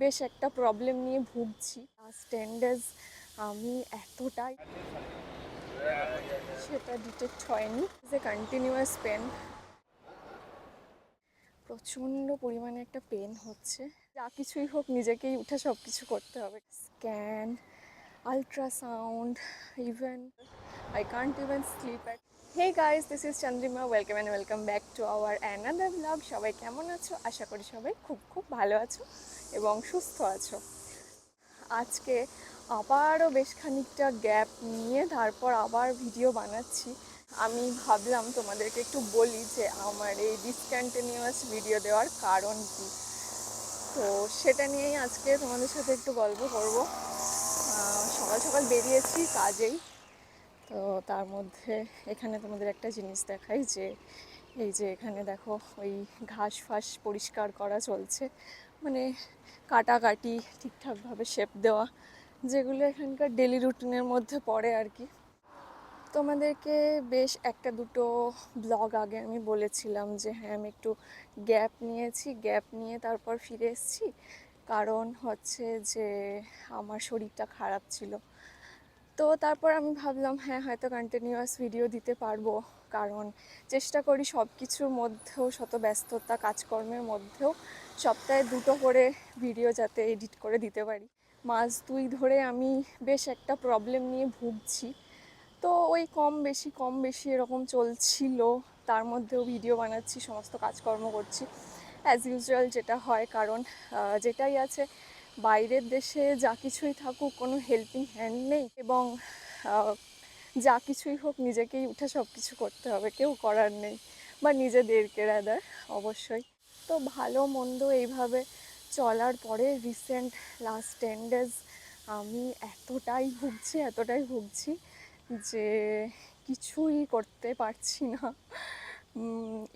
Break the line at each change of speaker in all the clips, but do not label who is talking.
বেশ একটা প্রবলেম নিয়ে ভুগছি। লাস্ট 10 ডেজ আমি এতটাই সেটা ডিটেক্ট হয়নি যে কন্টিনিউয়াস পেন, প্রচণ্ড পরিমাণে একটা পেন হচ্ছে। যা কিছুই হোক নিজেকেই উঠে সব কিছু করতে হবে, scan, ultrasound, even I can't even sleep at. Hey guys, this is Chandrima. Welcome and welcome back to our another vlog. সবাই কেমন আছো? আশা করি সবাই খুব খুব ভালো আছো এবং সুস্থ আছো। আজকে আবারও বেশ খানিকটা গ্যাপ নিয়ে তারপর আবার ভিডিও বানাচ্ছি। আমি ভাবলাম তোমাদেরকে একটু বলি যে আমার এই ডিসকন্টিনিউয়াস ভিডিও দেওয়ার কারণ কি। তো সেটা নিয়েই আজকে তোমাদের সাথে একটু গল্প করব। সকাল সকাল বেরিয়েছি কাজেই, তো তার মধ্যে এখানে তোমাদের একটা জিনিস দেখাই যে এই যে এখানে দেখো ওই ঘাস ফাস পরিষ্কার করা চলছে, মানে কাটাকাটি ঠিকঠাকভাবে শেপ দেওয়া, যেগুলো এখানকার ডেলি রুটিনের মধ্যে পড়ে আর কি। তোমাদেরকে বেশ একটা দুটো ব্লগ আগে আমি বলেছিলাম যে হ্যাঁ আমি একটু গ্যাপ নিয়েছি, গ্যাপ নিয়ে তারপর ফিরে এসেছি। কারণ হচ্ছে যে আমার শরীরটা খারাপ ছিল। তো তারপর আমি ভাবলাম হ্যাঁ হয়তো কন্টিনিউয়াস ভিডিও দিতে পারবো, কারণ চেষ্টা করি সব কিছুর মধ্যেও, শত ব্যস্ততা কাজকর্মের মধ্যেও সপ্তাহে দুটো করে ভিডিও যাতে এডিট করে দিতে পারি। মাস 2 ধরে আমি বেশ একটা প্রবলেম নিয়ে ভুগছি। তো ওই কম বেশি এরকম চলছিল, তার মধ্যেও ভিডিও বানাচ্ছি, সমস্ত কাজকর্ম করছি অ্যাজ ইউজুয়াল যেটা হয়। কারণ যেটাই আছে, বাইরের দেশে যা কিছুই থাকুক কোনো হেল্পিং হ্যান্ড নেই, এবং যা কিছুই হোক নিজেকেই উঠে সব কিছু করতে হবে, কেউ করার নেই, বা নিজেদেরকে রাদার অবশ্যই। তো ভালো মন্দ এইভাবে চলার পরে রিসেন্ট লাস্ট 10 ডেজ আমি এতটাই ভুগছি যে কিছুই করতে পারছি না।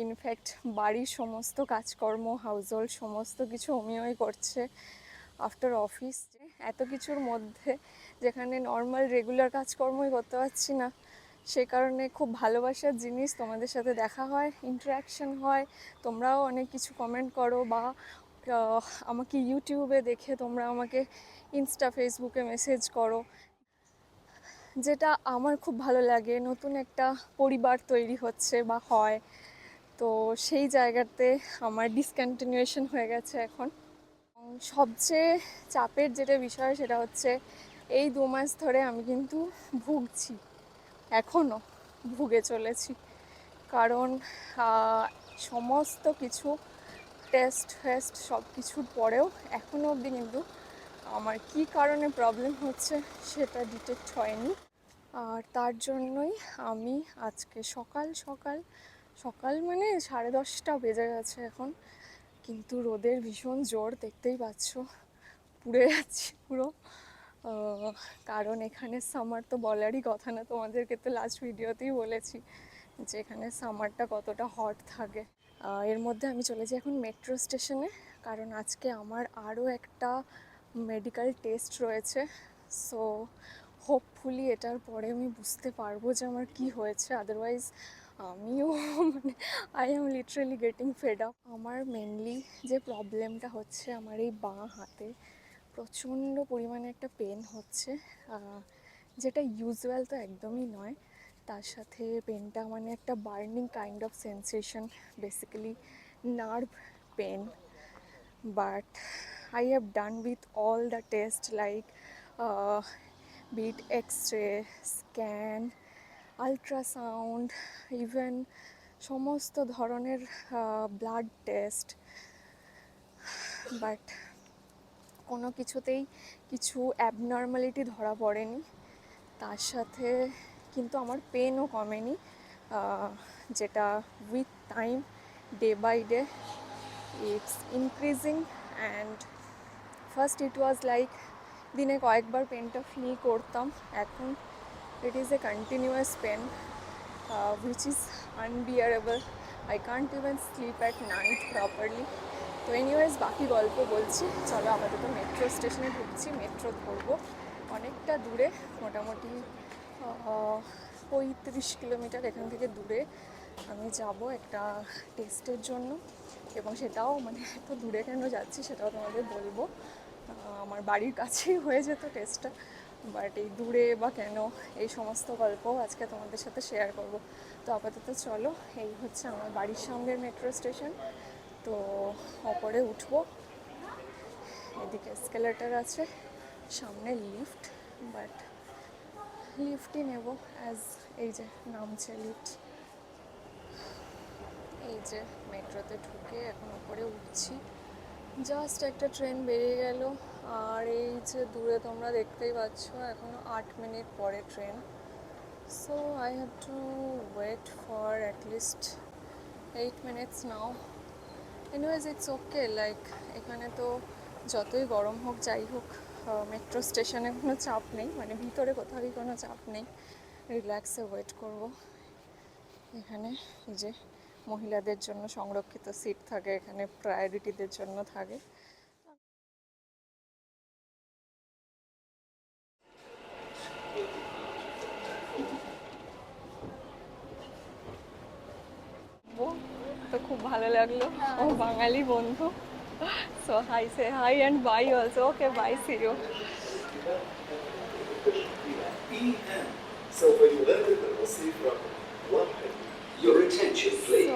ইনফ্যাক্ট বাড়ির সমস্ত কাজকর্ম, হাউস হোল্ড সমস্ত কিছু অমিয়ই করছে আফটার অফিস। এত কিছুর মধ্যে যেখানে নর্মাল রেগুলার কাজকর্মই করতে পারছি না, সে কারণে খুব ভালোবাসার জিনিস, তোমাদের সাথে দেখা হয়, ইন্টারাকশন হয়, তোমরাও অনেক কিছু কমেন্ট করো, বা আমাকে ইউটিউবে দেখে তোমরা আমাকে ইনস্টা ফেসবুকে মেসেজ করো, যেটা আমার খুব ভালো লাগে। নতুন একটা পরিবার তৈরি হচ্ছে বা হয়, তো সেই জায়গাতে আমার ডিসকন্টিনিউয়েশন হয়ে গেছে এখন। সবচেয়ে চাপের যেটা বিষয় সেটা হচ্ছে এই 2 মাস ধরে আমি কিন্তু ভুগছি, এখনও ভুগে চলেছি। কারণ সমস্ত কিছু টেস্ট ফেস্ট সব কিছুর পরেও এখনও অবধি কিন্তু আমার কী কারণে প্রবলেম হচ্ছে সেটা ডিটেক্ট হয়নি। আর তার জন্যই আমি আজকে সকাল সকাল সকাল মানে 10:30 বেজে গেছে এখন, কিন্তু রোদের ভীষণ জোর, দেখতেই পাচ্ছ পুড়ে যাচ্ছি পুরো। কারণ এখানে সামার তো বলারই কথা না, তোমাদেরকে তো লাস্ট ভিডিওতেই বলেছি যে এখানে সামারটা কতটা হট থাকে। এর মধ্যে আমি চলেছি এখন মেট্রো স্টেশনে, কারণ আজকে আমার আরও একটা মেডিকেল টেস্ট রয়েছে। সো হোপফুলি এটার পরে আমি বুঝতে পারবো যে আমার কি হয়েছে, আদারওয়াইজ আমিও মানে I am literally getting fed up. আমার মেনলি যে প্রবলেমটা হচ্ছে, আমার এই বাঁ হাতে প্রচণ্ড পরিমাণে একটা পেন হচ্ছে, যেটা ইউজুয়াল তো একদমই নয়। তার সাথে পেনটা মানে একটা burning kind of sensation, basically nerve pain. But I have done with all the tests like be it X-ray, scan, ultrasound, even সমস্ত ধরনের ব্লাড টেস্ট, বাট কোনো কিছুতেই কিছু অ্যাবনর্মালিটি ধরা পড়েনি। তার সাথে কিন্তু আমার পেনও কমেনি, যেটা with time, day by day it's increasing. And first it was like দিনে কয়েকবার পেনটা ফিল করতাম, এখন it is a continuous pain which is unbearable. I can't even sleep at night properly. তো এনিওয়েজ বাকি গল্প বলছি, চলো আপাতত মেট্রো স্টেশনে ঢুকছি, মেট্রো ধরবো। অনেকটা দূরে, মোটামুটি 35 কিলোমিটার এখান থেকে দূরে আমি যাব একটা টেস্টের জন্য, এবং সেটাও মানে এত দূরে কেন যাচ্ছি সেটাও তোমাদের বলবো। আমার বাড়ির কাছেই হয়ে যেত টেস্টটা, বাট এই দূরে বা কেন এই সমস্ত গল্পও আজকে তোমাদের সাথে শেয়ার করব। তো আপাতত চলো, এই হচ্ছে আমার বাড়ির সামনের মেট্রো স্টেশন। তো ওপরে উঠবো, এদিকে এসকেলেটার আছে, সামনে লিফট, বাট লিফটই নেব অ্যাজ এই যে নামছে লিফট। এই যে মেট্রোতে ঢুকে এখন উপরে উঠছি, জাস্ট একটা ট্রেন বেরিয়ে গেল। আর এই যে দূরে তোমরা দেখতেই পাচ্ছ এখনও 8 মিনিট পরে ট্রেন। So I have to wait for at least 8 minutes now. Anyways it's okay, like এখানে তো যতই গরম হোক যাই হোক মেট্রো স্টেশনে কোনো চাপ নেই, মানে ভিতরে কোথাওই কোনো চাপ নেই, রিল্যাক্সে ওয়েট করব। এখানে এই যে মহিলাদের জন্য সংরক্ষিত সিট থাকে, এখানে প্রায়োরিটিদের জন্য থাকে। তো খুব ভালো লাগলো, ও বাঙালি বন্ধু। So hi, say hi and bye also. Okay, bye, see you.
سوف يغادر الرصيف رقم 1. Your attention
so
please.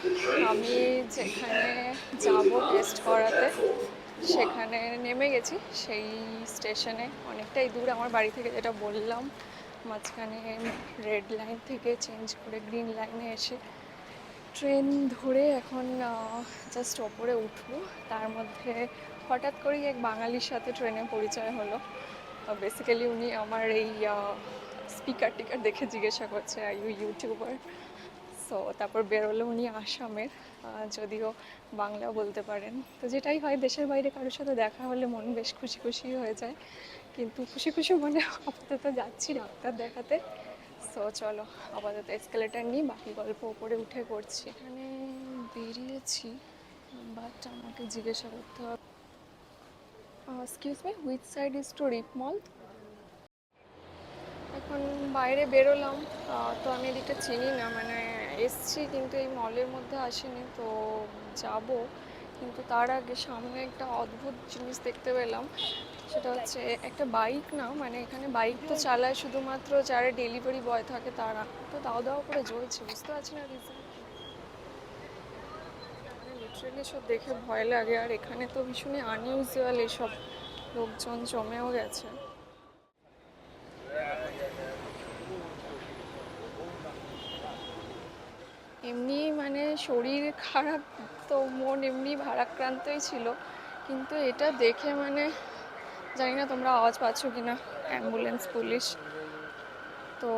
The train
আমি
to
যেখানে
Bihar
যাব
will depart
টেস্ট
from
করাতে
platform 1.
সেখানে নেমে গেছি, সেই স্টেশনে অনেকটাই দূর আমার বাড়ি থেকে, যেটা বললাম। মাঝখানে রেড লাইন থেকে চেঞ্জ করে গ্রিন লাইনে এসে ট্রেন ধরে এখন জাস্ট ওপরে উঠবো। তার মধ্যে হঠাৎ করেই এক বাঙালির সাথে ট্রেনে পরিচয় হলো। বেসিক্যালি উনি আমার এই স্পিকার টিকার দেখে জিজ্ঞাসা করছে, আর ইউ ইউটিউবার? সো তারপর বেরোলো উনি আসামের, যদিও বাংলা বলতে পারেন। তো যেটাই হয়, দেশের বাইরে কারোর সাথে দেখা হলে মন বেশ খুশি খুশি হয়ে যায়। কিন্তু খুশি খুশি মনে আপাতত যাচ্ছি ডাক্তার দেখাতে। সো চলো আপাতত এসকেলেটার নিই, বাকি গল্প ওপরে উঠে করছি। এখানে বেরিয়েছি, বাট আমাকে জিজ্ঞাসা করতে হবে, excuse me, which side is to rip mall? এখন বাইরে বেরোলাম, তো আমি এদিকটা চিনি না, মানে এসছি কিন্তু এই মলের মধ্যে আসিনি। তো যাব, কিন্তু তার আগে সামনে একটা অদ্ভুত জিনিস দেখতে পেলাম। সেটা হচ্ছে একটা বাইক, না মানে এখানে বাইক তো চালায় শুধুমাত্র যারা ডেলিভারি বয় থাকে তারা, তো দাও দাও করে জ্বলছে, বুঝতে পারছি না রিজন। মানে লিটারেলি সব দেখে ভয় লাগে, আর এখানে তো ভীষণই আনইউজুয়াল এসব, লোকজন জমেও গেছে। এমনি মানে শরীর খারাপ, তো মন এমনি ভারাক্রান্তই ছিল, কিন্তু এটা দেখে মানে জানি না তোমরা আওয়াজ পাচ্ছ কি না, অ্যাম্বুলেন্স, পুলিশ। তো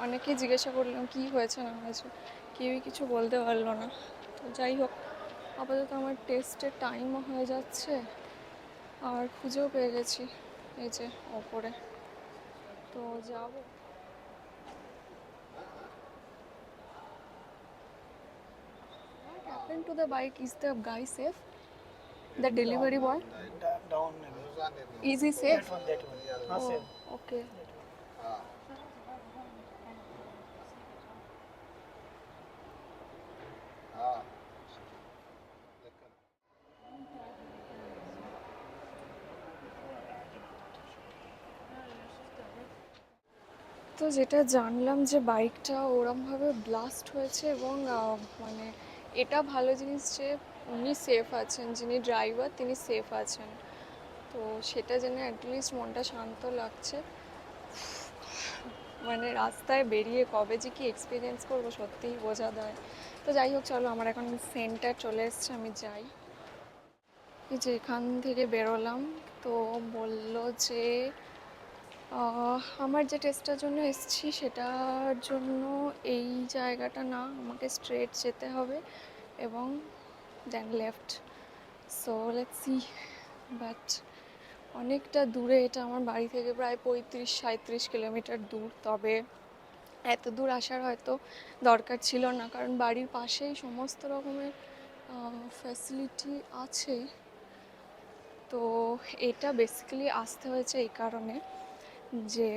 অনেকেই জিজ্ঞাসা করলাম কি হয়েছে না হয়েছে, কেউই কিছু বলতে পারলো না। তো যাই হোক, আপাতত আমার টেস্টের টাইমও হয়ে যাচ্ছে, আর খুঁজেও পেয়ে গেছি এই যে ওপরে। তো যাবো। What happened to the bike? Is the guy safe? The delivery boy?
Down.
Is he safe?
That one. Not
Oh,
same.
okay. তো যেটা জানলাম যে বাইকটা ওরমভাবে ব্লাস্ট হয়েছে, এবং মানে এটা ভালো জিনিস যে উনি সেফ আছেন, যিনি ড্রাইভার তিনি সেফ আছেন। তো সেটা জেনে অ্যাটলিস্ট মনটা শান্ত লাগছে। মানে রাস্তায় বেরিয়ে কবে যে কি এক্সপিরিয়েন্স করবো সত্যিই বোঝা দেয়। তো যাই হোক, চলো আমার এখন সেন্টার চলে এসছে, আমি যাই। এই যে এখান থেকে বেরোলাম, তো বলল যে আমার যে টেস্টটার জন্য এসেছি সেটার জন্য এই জায়গাটা না, আমাকে স্ট্রেট যেতে হবে এবং then left. So let's see, but অনেকটা দূরে, এটা আমার বাড়ি থেকে প্রায় 35-37 কিলোমিটার দূর। তবে এত দূর আসার হয়তো দরকার ছিল না, কারণ বাড়ির পাশেই সমস্ত রকমের ফ্যাসিলিটি আছে। তো এটা বেসিক্যালি আসতে হয়েছে এই কারণে যে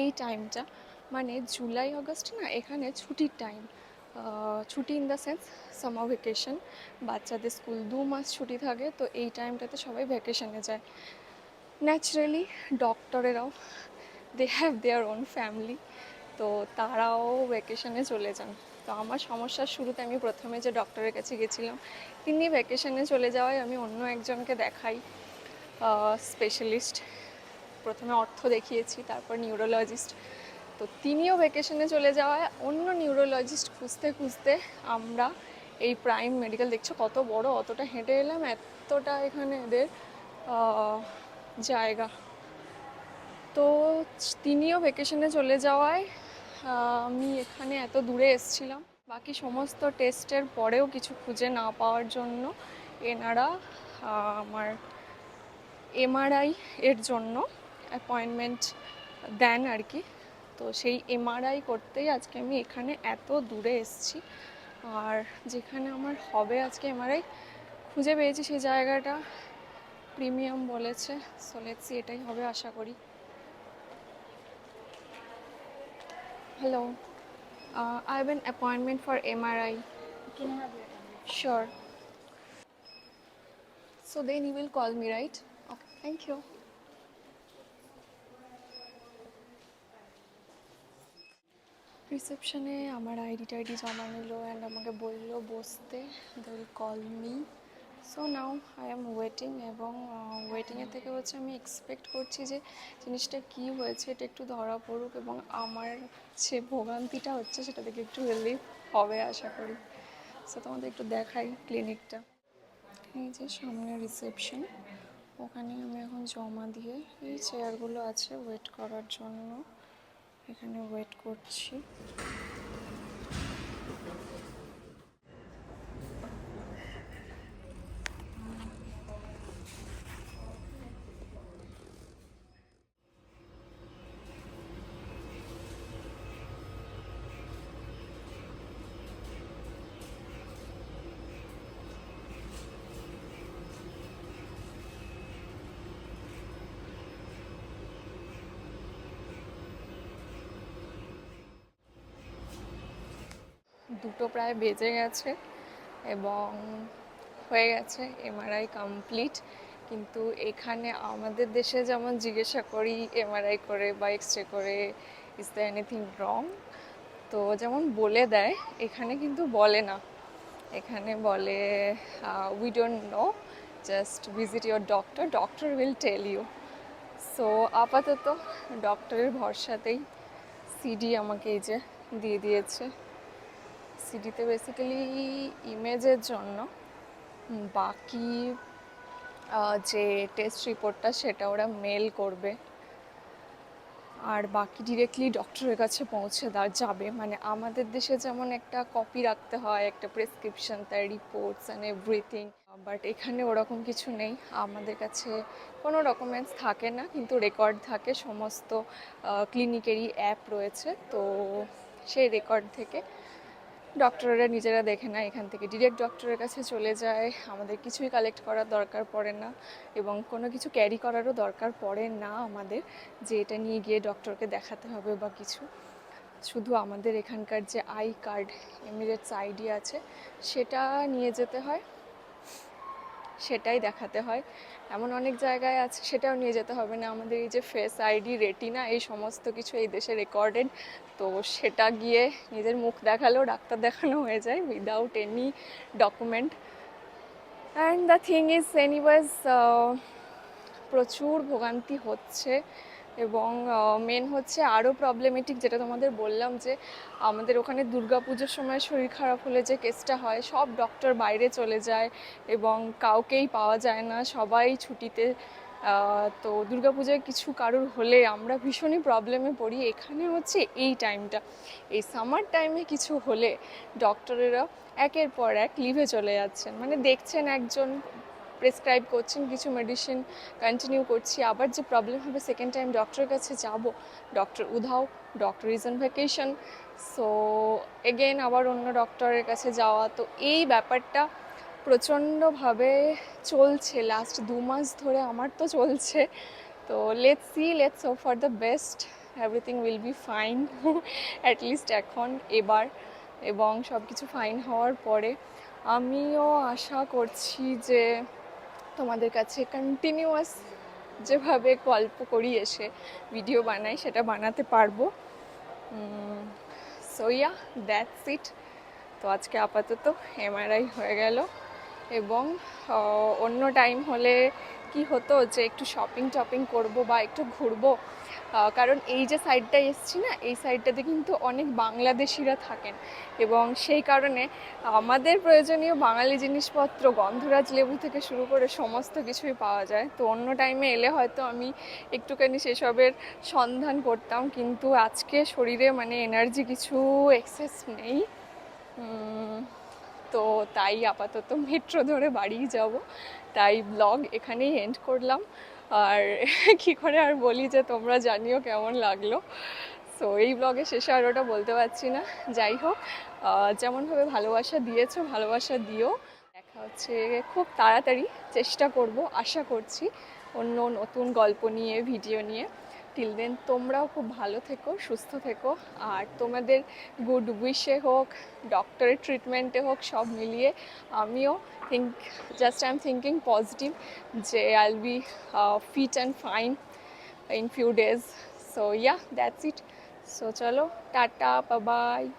এই টাইমটা মানে জুলাই আগস্ট না, এখানে ছুটির টাইম। ছুটি in the sense summer vacation, বাচ্চাদের স্কুল 2 মাস ছুটি থাকে, তো এই টাইমটাতে সবাই ভ্যাকেশনে যায়। ন্যাচারালি ডক্টরেরাও they have their own family, তো তারাও ভ্যাকেশনে চলে যান। তো আমার সমস্যার শুরুতে আমি প্রথমে যে ডক্টরের কাছে গেছিলাম, তিনি ভ্যাকেশনে চলে যাওয়ায় আমি অন্য একজনকে দেখাই, স্পেশালিস্ট। প্রথমে অর্থ দেখিয়েছি, তারপর নিউরোলজিস্ট। তো তিনিও ভ্যাকেশনে চলে যাওয়ায় অন্য নিউরোলজিস্ট খুঁজতে খুঁজতে আমরা এই প্রাইম মেডিকেল, দেখছো কত বড়, অতটা হেঁটে এলাম, এতটা এখানে এদের জায়গা। তো তিনিও ভ্যাকেশনে চলে যাওয়ায় আমি এখানে এত দূরে এসেছিলাম। বাকি সমস্ত টেস্টের পরেও কিছু খুঁজে না পাওয়ার জন্য এনারা আমার এমআরআই এর জন্য অ্যাপয়েন্টমেন্ট দেন আর কি। তো সেই এমআরআই করতেই আজকে আমি এখানে এত দূরে এসেছি। আর যেখানে আমার হবে আজকে এমআরআই, খুঁজে পেয়েছি সেই জায়গাটা প্রিমিয়াম বলেছে। সো লেটস সি, এটাই হবে আশা করি। Hello, I have an appointment for MRI.
Can I have your number?
Sure. So then you will call me, right? Okay, thank you. রিসেপশনে আমার আইডি জমা নিল অ্যান্ড আমাকে বললো বসতে, they will call me. So now I am waiting, এবং ওয়েটিংয়ের থেকে হচ্ছে আমি এক্সপেক্ট করছি যে জিনিসটা কী হয়েছে এটা একটু ধরা পড়ুক, এবং আমার যে ভোগান্তিটা হচ্ছে সেটা থেকে একটু রিলিফ হবে আশা করি। সো তোমাদের একটু দেখাই ক্লিনিকটা। এই যে সামনে রিসেপশন, ওখানে আমি এখন জমা দিয়ে এই চেয়ারগুলো আছে ওয়েট করার জন্য, এখানে ওয়েট করছি। দুটো প্রায় বেজে গেছে এবং হয়ে গেছে এমআরআই কমপ্লিট। কিন্তু এখানে আমাদের দেশে যেমন জিজ্ঞাসা করি এমআরআই করে বা এক্সরে করে ইজ দ্যার এনিথিং রং, তো যেমন বলে দেয়, এখানে কিন্তু বলে না। এখানে বলে we don't know, just visit your doctor, doctor will tell you. So আপাতত ডক্টরের ভরসাতেই সিডি আমাকে এই যে দিয়ে দিয়েছে। সিডিতে বেসিক্যালি ইমেজের জন্য, বাকি যে টেস্ট রিপোর্টটা সেটা ওরা মেল করবে, আর বাকি ডিরেক্টলি ডক্টরের কাছে পৌঁছে যাবে। মানে আমাদের দেশে যেমন একটা কপি রাখতে হয়, একটা প্রেসক্রিপশন, তার রিপোর্টস অ্যান্ড এভরিথিং, বাট এখানে ওরকম কিছু নেই। আমাদের কাছে কোনো ডকুমেন্টস থাকে না, কিন্তু রেকর্ড থাকে। সমস্ত ক্লিনিকেরই অ্যাপ রয়েছে, তো সেই রেকর্ড থেকে ডক্টররা নিজেরা দেখে না, এখান থেকে ডিরেক্ট ডক্টরের কাছে চলে যায়। আমাদের কিছুই কালেক্ট করার দরকার পড়ে না, এবং কোনো কিছু ক্যারি করারও দরকার পড়ে না আমাদের, যে এটা নিয়ে গিয়ে ডক্টরকে দেখাতে হবে বা কিছু। শুধু আমাদের এখানকার যে আই কার্ড, এমিরেটস আইডি আছে, সেটা নিয়ে যেতে হয়, সেটাই দেখাতে হয়। এমন অনেক জায়গায় আছে সেটাও নিয়ে যেতে হবে না। আমাদের এই যে ফেস আইডি, রেটিনা, এই সমস্ত কিছু এই দেশে রেকর্ডেড, তো সেটা গিয়ে নিজের মুখ দেখালেও ডাক্তার দেখানো হয়ে যায় without any document. And the thing is anyways, প্রচুর ভোগান্তি হচ্ছে, এবং মেন হচ্ছে আরও প্রবলেমেটিক, যেটা তোমাদের বললাম যে আমাদের ওখানে দুর্গাপুজোর সময় শরীর খারাপ হলে যে কেসটা হয়, সব ডক্টর বাইরে চলে যায় এবং কাউকেই পাওয়া যায় না, সবাই ছুটিতে। তো দুর্গাপুজোয় কিছু কারোর হলে আমরা ভীষণই প্রবলেমে পড়ি। এখানে হচ্ছে এই টাইমটা, এই সামার টাইমে কিছু হলে ডক্টরেরা একের পর এক লিভে চলে যাচ্ছেন, মানে দেখছেন একজন, প্রেসক্রাইব করছেন কিছু মেডিসিন, কন্টিনিউ করছি, আবার যে প্রবলেম হবে সেকেন্ড টাইম ডক্টরের কাছে যাব, ডক্টর উধাও, doctor is on vacation, so again আবার অন্য ডক্টরের কাছে যাওয়া। তো এই ব্যাপারটা প্রচণ্ডভাবে চলছে লাস্ট 2 মাস ধরে, আমার তো চলছে। তো let's see, let's hope for the best, everything will be fine at least এখন এবার। এবং সব কিছু ফাইন হওয়ার পরে আমিও আশা করছি যে তোমাদের কাছে কন্টিনিউয়াস যেভাবে গল্প করি এসে ভিডিও বানাই সেটা বানাতে পারবো। So yeah, that's it. তো আজকে আপাতত এমআরআই হয়ে গেল, এবং অন্য টাইম হলে কি হতো যে একটু শপিং করব বা একটু ঘুরবো, কারণ এই যে সাইডটায় এসছি না, এই সাইডটাতে কিন্তু অনেক বাংলাদেশিরা থাকেন, এবং সেই কারণে আমাদের প্রয়োজনীয় বাঙালি জিনিসপত্র গন্ধরাজ লেবু থেকে শুরু করে সমস্ত কিছুই পাওয়া যায়। তো অন্য টাইমে এলে হয়তো আমি একটুখানি সেসবের সন্ধান করতাম, কিন্তু আজকে শরীরে মানে এনার্জি কিছু এক্সেস নেই। তো তাই আপাতত মেট্রো ধরে বাড়ি যাব, তাই ব্লগ এখানেই এন্ড করলাম। আর কি করে আর বলি যে তোমরা জানিও কেমন লাগলো। সো এই ব্লগের শেষে আর ওটা বলতে পারছি না। যাই হোক, যেমনভাবে ভালোবাসা দিয়েছো ভালোবাসা দিও। দেখা হচ্ছে খুব তাড়াতাড়ি, চেষ্টা করব, আশা করছি অন্য নতুন গল্প নিয়ে, ভিডিও নিয়ে। টিল দেন তোমরাও খুব ভালো থেকো, সুস্থ থেকো, আর তোমাদের গুড উইশে হোক, ডক্টরের ট্রিটমেন্টে হোক, সব মিলিয়ে আমিও আই এম থিঙ্কিং পজিটিভ যে I will be fit and fine in few days. So yeah, that's it. So chalo, tata, bye bye.